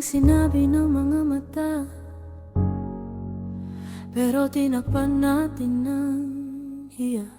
daming sinabi ng mga mata, pero tinakpan natin ng hiya.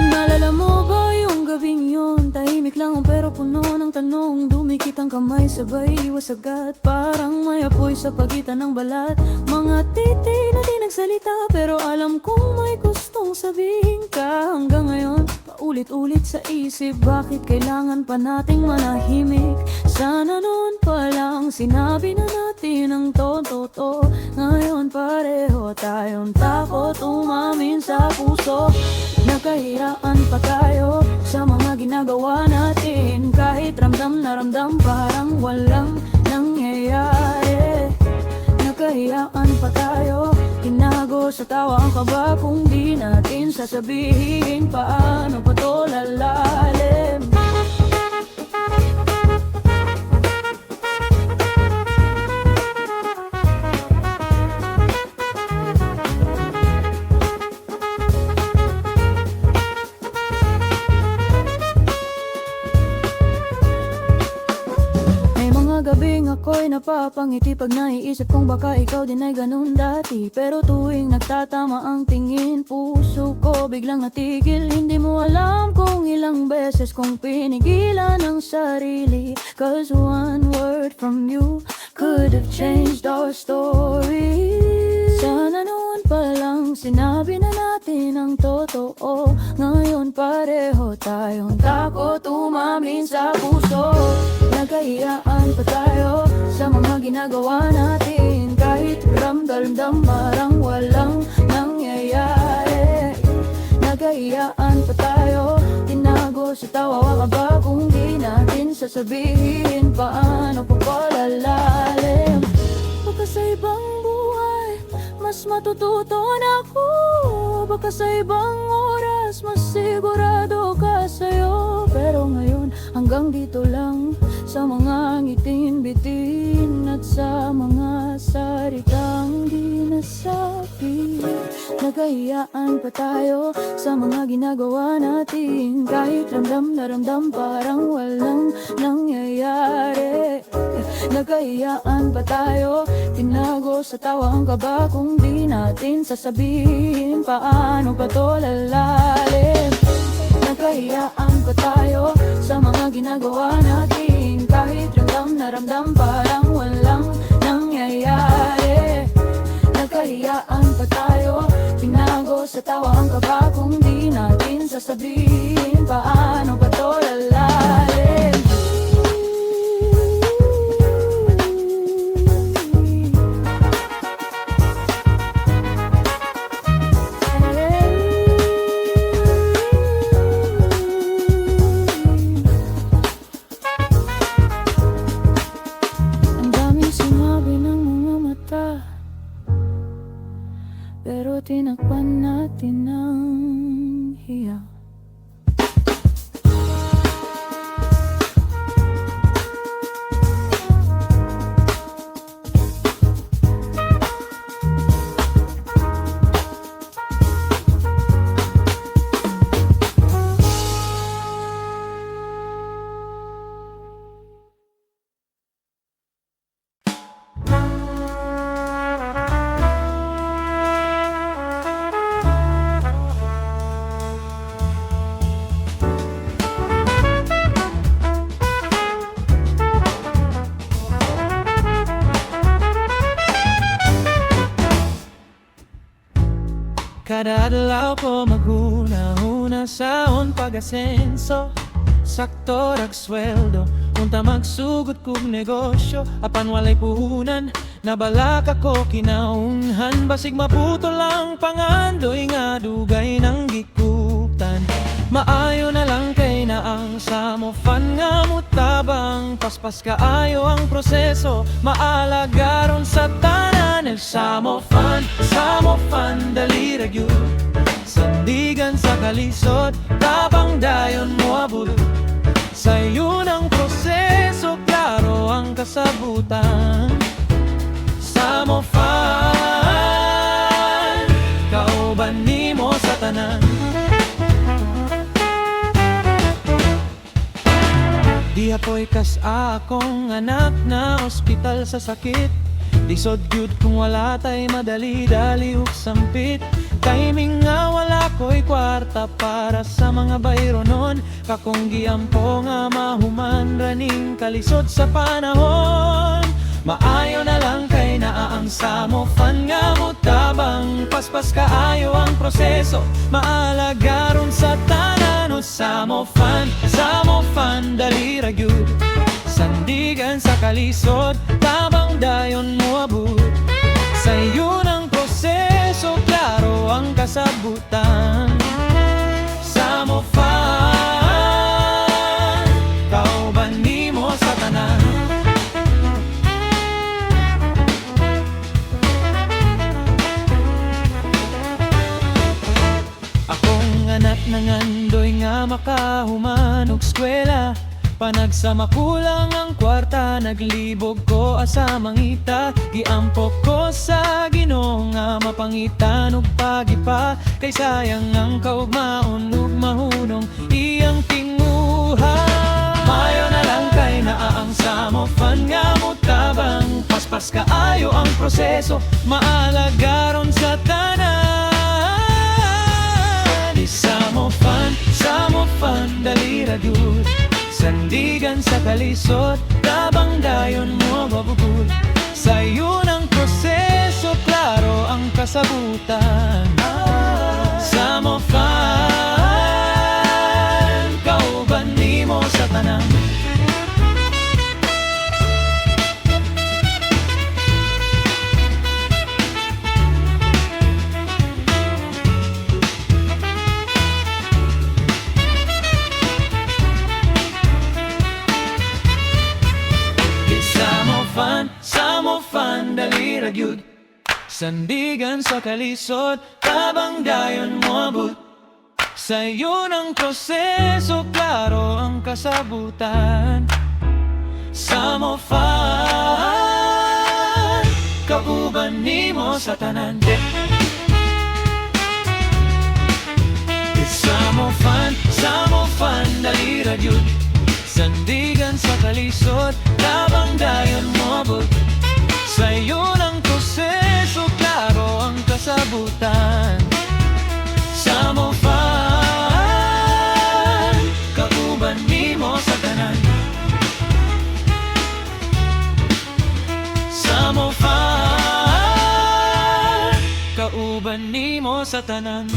Naalala mo ba yung gabing yun? Tahimik lang pero puno ng tanong. Dumikit ang kamay sabay iwas agad, parang may apoy sa pagitan ng balat. Mga titi na di nagsalita, pero alam kong may gustong sabihin ka. Hanggang ngayon, paulit-ulit sa isip, bakit kailangan pa nating manahimik? Sana noon pa lang sinabi na natin ang totoo. Ngayon pareho tayong takot umamin sa puso. Nakahiraan pa tayo sa mga ginagawa natin, kahit ramdam na ramdam parang walang nangyayari. Nakahiraan pa tayo, tinago sa tawa ang kaba kung di natin sasabihin paano pa to lalalim. Gabing ako'y napapangiti pag naiisip kong baka ikaw din ay ganun dati. Pero tuwing nagtatama ang tingin, puso ko biglang natigil. Hindi mo alam kung ilang beses kong pinigilan ang sarili, 'cause one word from you could have changed our story. Sana noon pa lang sinabi na natin ang totoo. Ngayon pareho tayong takot umamin sa puso. Nagkahiyaan pa tayo sa mga ginagawa natin, kahit ramdam parang walang nangyayari. Nagkahiyaan pa tayo, tinago sa tawa kaba kung di natin sasabihin paano pa palalalim. Baka sa ibang buhay mas matututon ako, baka sa ibang oras mas sigurado ka sa'yo. Pero ngayon hanggang dito lang, sa mga ngiting bitin at sa mga salitang di nasabi. Nagkahiyaan pa tayo sa mga ginagawa natin, kahit ramdam na ramdam parang walang nangyayari. Nagkahiyaan pa tayo, tinago sa tawa ang kaba kung di natin sasabihin paano pa to lalalim. Nagkahiyaan pa tayo sa mga ginagawa natin, kahit ramdam na ramdam parang walang nangyayari. Nagkahiyaan pa tayo, tinago sa tawa ang kaba kung di natin sasabihin paano pa to lalalim. Pero tinakpan natin ng hiya. Kada adlaw ko maghuna-huna saon pag-asenso, sakto rag sweldo, unta magsugod kog negosyo. Apan walay puhunan, nabalak ako kinaunhan, basig maputo lang pangandoy nga dugay ng gikutan. Maayo na lang kay na ang samofan nga mutabang, paspas kaayo ang proseso, maalagaron sa tanan. Samofan, samofan, dali ragyud, sandigan sa kalisod, tabang dayon mo abulod. Sa'yo ng proseso, klaro ang kasabutan. Samo fan, kauban nimo sa tanan. Di ako'y kas akong anak na ospital sa sakit. Lisod gyud kung wala tay madali-dali ug sampit. Timing nga wala ko'y kwarta para sa mga bayro nun. Kakong giampo nga mahuman raning kalisod sa panahon. Maayo na lang kay naa ang samo fan nga mutabang. Paspas kaayo ang proseso, maalagaron sa tanan. O samo fan dali ra gyud. Sandigan sa kalisod, tabang dayon mo abot. Sa'yo ng proseso, klaro ang kasabutan. Samo fan, kauban nimo sa tanan. Akong anak nangandoy nga makahuman og eskwela. Panagsama kulang ang kwarta, naglibog ko asa mangita. Giampok ko sa Ginoo nga mapangitan ug pagipa. Kay sayang ang kaugmaon ug mahunong iyang tinguha. Mayo na lang kay naa ang samo fan nga mutabang. Paspas kaayo ang proseso, maalagaron sa tanan. Samo fan, dali ra gyud. Sandigan sa kalisod, tabang dayon mo mabubul. Sa'yo ng proseso, klaro ang kasabutan. Samo fan, kauban nimo sa tanan. Samo fan, dali ra gyud. Sandigan sa kalisod, tabang dayon mo abot. Sa'yo ng proseso, klaro ang kasabutan. Samo fan, kauban nimo sa tanan. Samo fan, dali ra gyud. Sandigan sa kalisod, tabang dayon mo abot. Sa'yo ng proseso, klaro ang kasabutan. Samo fan, kauban nimo sa tanan. Samo fan, kauban nimo sa tanan.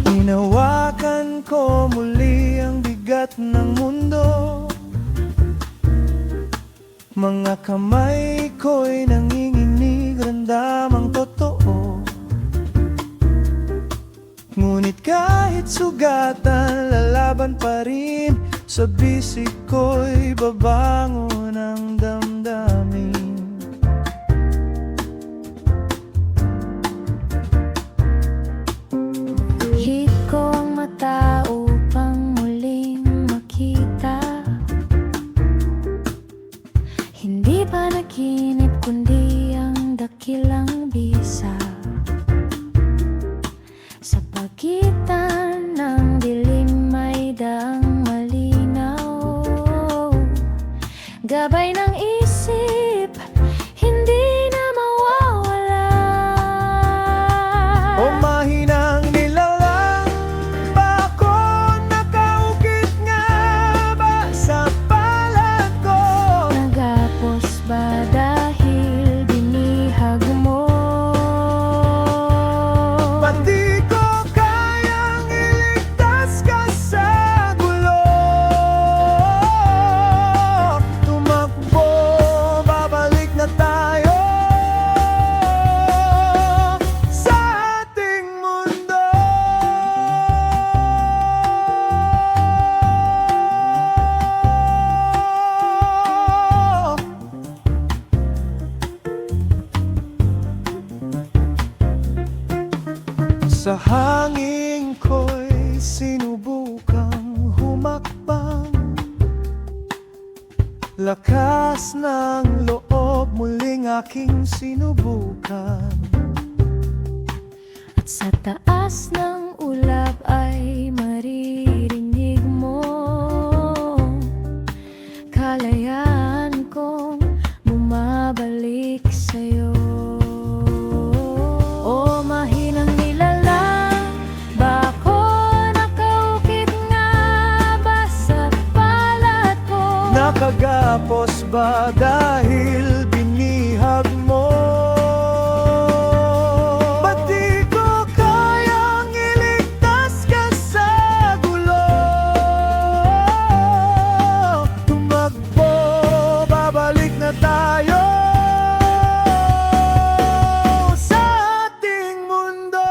Hinawakan ko muli ang bigat ng mundo. Mga kamay ko'y nanginginig, ramdam ang totoo. Ngunit kahit sugatan, lalaban pa rin. Sa bisig ko'y babangon ang damdamin. Hit ko ang mata upang muling makita. Hindi pa naginip kundi ang dakilang bisa. Sa pagitan ng dilim may daang malinaw. Gabay ng isip, hindi na mawawala. O mahinang nilalang, bako nakaukit nga ba sa palad ko? Nagapos ba dahil binihag mo? Pati ko Lakas ng loob muling aking sinubukan. At sa taas ng ulap ay maririnig mo kalayaan kong bumabalik sa'yo. O mahinang nilalang, ba ako nakaukit nga ba sa palad ko? Nakagapos ba dahil binihag mo? Ba't di ko kayang iligtas ka sa gulo? Tumakbo, babalik na tayo sa ating mundo.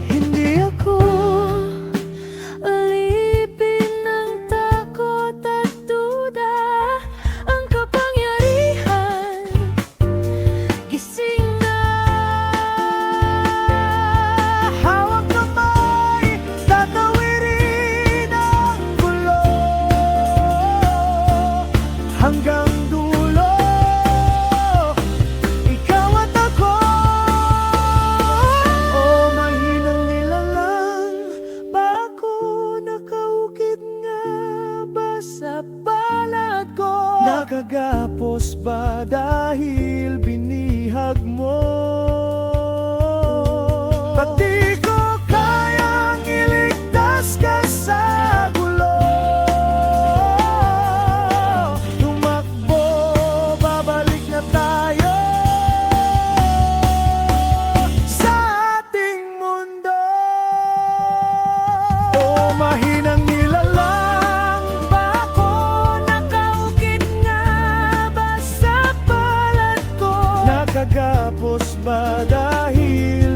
Hindi ako alipin ng takot at duda. Ang kapangyarihan gising na. Hawak kamay, tatawirin ang gulo hanggang dulo. Ikaw at ako. O mahinang nilalang, ba ako nakaukit nga ba sa palad ko? Nakagapos ba dahil binihag mo? Ba't di ko kayang iligtas ka sa gulo? Tumakbo, babalik na tayo sa ating mundo. O mahinang nilalang, ba ako nakaukit nga ba sa palad ko? Nakagapos ba dahil